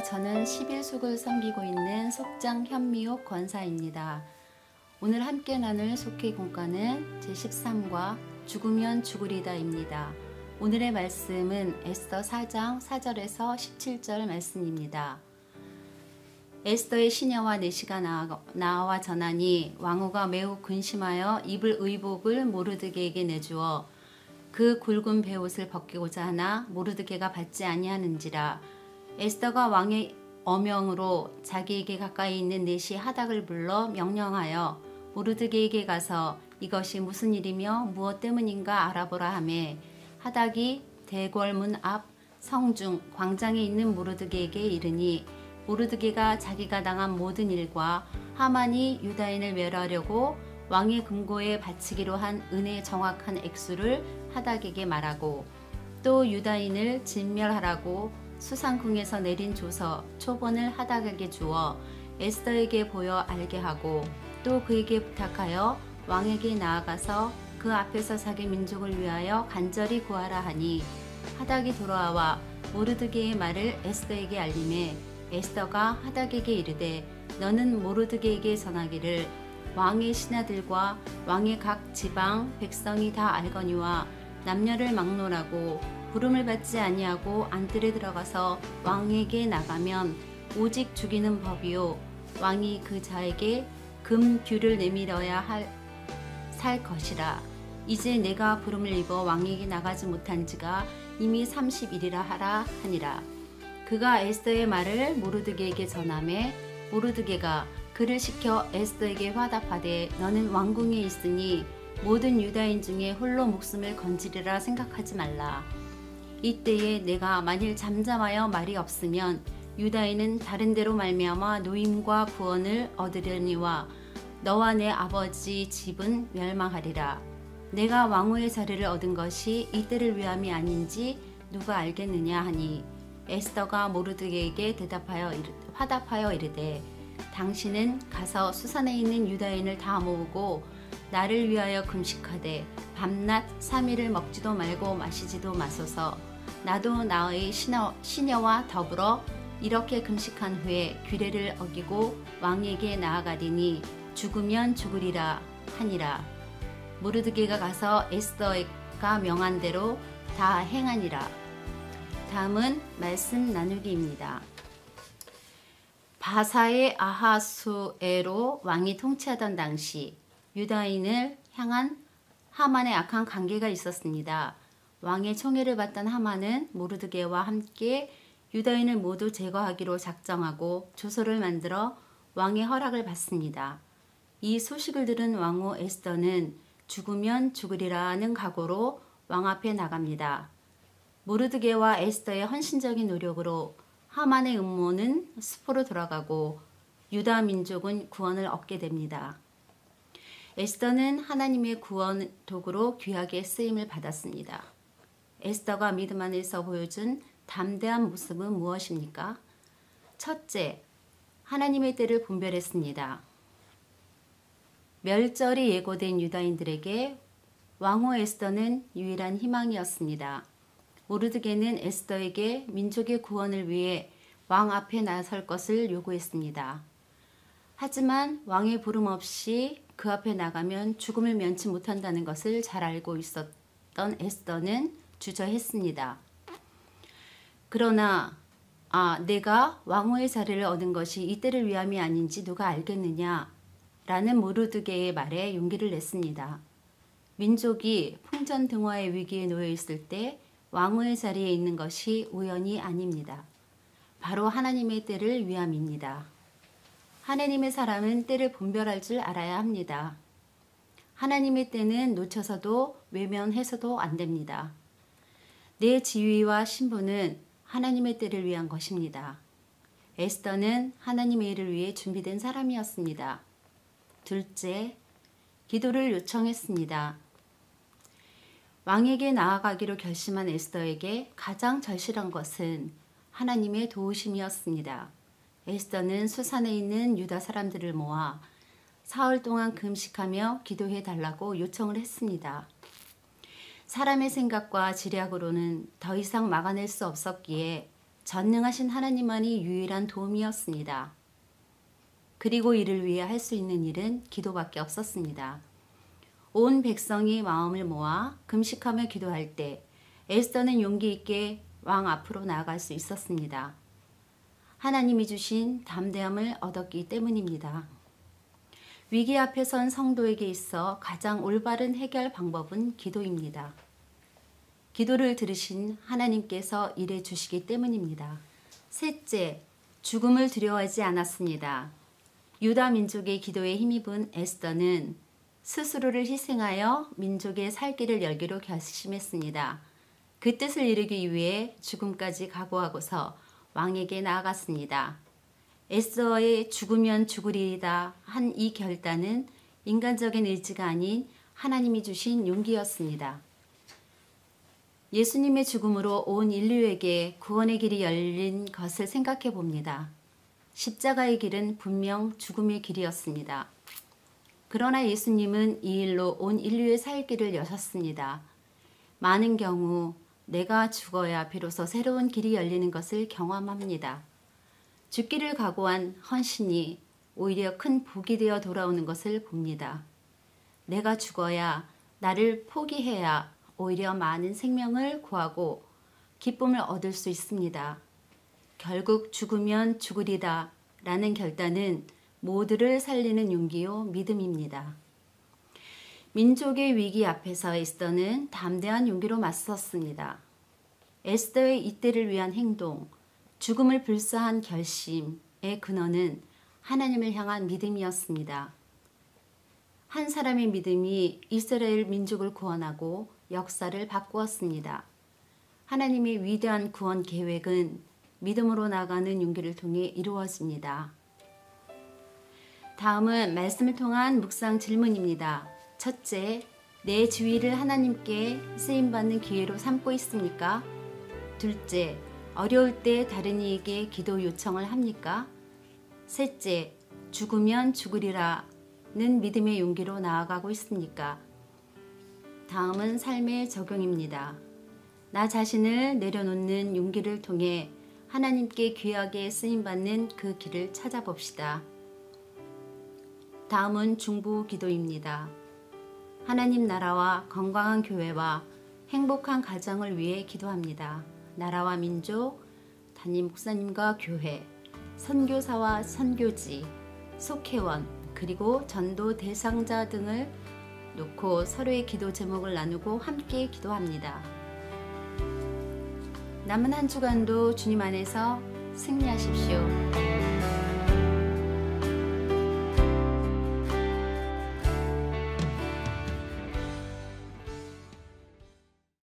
안녕하십니까. 저는 11숙을 섬기고 있는 속장 현미옥 권사입니다. 오늘 함께 나눌 속회 공과는 제13과 죽으면 죽으리다입니다. 오늘의 말씀은 에스더 4장 4절에서 17절 말씀입니다. 에스더의 시녀와 내시가 나와 전하니 왕후가 매우 근심하여 입을 의복을 모르드게에게 내주어 그 굵은 베옷을 벗기고자 하나 모르드게가 받지 아니하는지라. 에스더가 왕의 어명으로 자기에게 가까이 있는 내시 하닥을 불러 명령하여 모르드게에게 가서 이것이 무슨 일이며 무엇 때문인가 알아보라 하매 하닥이 대궐문 앞 성중 광장에 있는 모르드게에게 이르니 모르드게가 자기가 당한 모든 일과 하만이 유다인을 멸하려고 왕의 금고에 바치기로 한 은의 정확한 액수를 하닥에게 말하고 또 유다인을 진멸하라고 수상궁에서 내린 조서 초본을 하닥에게 주어 에스더에게 보여 알게 하고 또 그에게 부탁하여 왕에게 나아가서 그 앞에서 자기 민족을 위하여 간절히 구하라 하니 하닥이 돌아와 모르드게의 말을 에스더에게 알림해 에스더가 하닥에게 이르되 너는 모르드게에게 전하기를 왕의 신하들과 왕의 각 지방 백성이 다 알거니와 남녀를 막론하고 부름을 받지 아니하고 안뜰에 들어가서 왕에게 나가면 오직 죽이는 법이요 왕이 그 자에게 금규를 내밀어야 살 것이라. 이제 내가 부름을 입어 왕에게 나가지 못한 지가 이미 30일이라 하라 하니라. 그가 에스더의 말을 모르드게에게 전하매 모르드게가 그를 시켜 에스더에게 화답하되 너는 왕궁에 있으니 모든 유다인 중에 홀로 목숨을 건지리라 생각하지 말라. 이때에 내가 만일 잠잠하여 말이 없으면 유다인은 다른 데로 말미암아 노임과 구원을 얻으려니와 너와 내 아버지 집은 멸망하리라. 내가 왕후의 자리를 얻은 것이 이때를 위함이 아닌지 누가 알겠느냐 하니 에스더가 모르드게에게 화답하여 이르되 당신은 가서 수산에 있는 유다인을 다 모으고 나를 위하여 금식하되 밤낮 3일을 먹지도 말고 마시지도 마소서. 나도 나의 시녀와 더불어 이렇게 금식한 후에 규례를 어기고 왕에게 나아가리니 죽으면 죽으리라 하니라. 모르드게가 가서 에스더가 명한 대로 다 행하니라. 다음은 말씀 나누기입니다. 바사의 아하수에로 왕이 통치하던 당시 유다인을 향한 하만의 악한 관계가 있었습니다. 왕의 총애를 받던 하만은 모르드게와 함께 유다인을 모두 제거하기로 작정하고 조서를 만들어 왕의 허락을 받습니다. 이 소식을 들은 왕후 에스더는 죽으면 죽으리라는 각오로 왕 앞에 나갑니다. 모르드게와 에스더의 헌신적인 노력으로 하만의 음모는 수포로 돌아가고 유다 민족은 구원을 얻게 됩니다. 에스더는 하나님의 구원 도구로 귀하게 쓰임을 받았습니다. 에스더가 믿음 안에서 보여준 담대한 모습은 무엇입니까? 첫째, 하나님의 때를 분별했습니다. 멸절이 예고된 유다인들에게 왕후 에스더는 유일한 희망이었습니다. 모르드게는 에스더에게 민족의 구원을 위해 왕 앞에 나설 것을 요구했습니다. 하지만 왕의 부름 없이 그 앞에 나가면 죽음을 면치 못한다는 것을 잘 알고 있었던 에스더는 주저했습니다. 그러나 내가 왕후의 자리를 얻은 것이 이때를 위함이 아닌지 누가 알겠느냐 라는 모르드게의 말에 용기를 냈습니다. 민족이 풍전등화의 위기에 놓여 있을 때 왕후의 자리에 있는 것이 우연이 아닙니다. 바로 하나님의 때를 위함입니다. 하나님의 사람은 때를 분별할 줄 알아야 합니다. 하나님의 때는 놓쳐서도 외면해서도 안 됩니다. 내 지위와 신분은 하나님의 때를 위한 것입니다. 에스더는 하나님의 일을 위해 준비된 사람이었습니다. 둘째, 기도를 요청했습니다. 왕에게 나아가기로 결심한 에스더에게 가장 절실한 것은 하나님의 도우심이었습니다. 에스더는 수산에 있는 유다 사람들을 모아 사흘 동안 금식하며 기도해 달라고 요청을 했습니다. 사람의 생각과 지략으로는 더 이상 막아낼 수 없었기에 전능하신 하나님만이 유일한 도움이었습니다. 그리고 이를 위해 할 수 있는 일은 기도밖에 없었습니다. 온 백성이 마음을 모아 금식하며 기도할 때 에스더는 용기 있게 왕 앞으로 나아갈 수 있었습니다. 하나님이 주신 담대함을 얻었기 때문입니다. 위기 앞에 선 성도에게 있어 가장 올바른 해결 방법은 기도입니다. 기도를 들으신 하나님께서 일해 주시기 때문입니다. 셋째, 죽음을 두려워하지 않았습니다. 유다 민족의 기도에 힘입은 에스더는 스스로를 희생하여 민족의 살 길을 열기로 결심했습니다. 그 뜻을 이루기 위해 죽음까지 각오하고서 왕에게 나아갔습니다. 에스더의 죽으면 죽으리이다 한 이 결단은 인간적인 의지가 아닌 하나님이 주신 용기였습니다. 예수님의 죽음으로 온 인류에게 구원의 길이 열린 것을 생각해 봅니다. 십자가의 길은 분명 죽음의 길이었습니다. 그러나 예수님은 이 일로 온 인류의 살 길을 여셨습니다. 많은 경우 내가 죽어야 비로소 새로운 길이 열리는 것을 경험합니다. 죽기를 각오한 헌신이 오히려 큰 복이 되어 돌아오는 것을 봅니다. 내가 죽어야, 나를 포기해야 오히려 많은 생명을 구하고 기쁨을 얻을 수 있습니다. 결국 죽으면 죽으리다 라는 결단은 모두를 살리는 용기요 믿음입니다. 민족의 위기 앞에서 에스더는 담대한 용기로 맞섰습니다. 에스더의 이때를 위한 행동, 죽음을 불사한 결심의 근원은 하나님을 향한 믿음이었습니다. 한 사람의 믿음이 이스라엘 민족을 구원하고 역사를 바꾸었습니다. 하나님의 위대한 구원 계획은 믿음으로 나가는 용기를 통해 이루어집니다. 다음은 말씀을 통한 묵상 질문입니다. 첫째, 내 주의를 하나님께 쓰임받는 기회로 삼고 있습니까? 둘째, 어려울 때 다른 이에게 기도 요청을 합니까? 셋째, 죽으면 죽으리라는 믿음의 용기로 나아가고 있습니까? 다음은 삶의 적용입니다. 나 자신을 내려놓는 용기를 통해 하나님께 귀하게 쓰임받는 그 길을 찾아봅시다. 다음은 중보 기도입니다. 하나님 나라와 건강한 교회와 행복한 가정을 위해 기도합니다. 나라와 민족, 담임 목사님과 교회, 선교사와 선교지, 속회원, 그리고 전도 대상자 등을 놓고 서로의 기도 제목을 나누고 함께 기도합니다. 남은 한 주간도 주님 안에서 승리하십시오.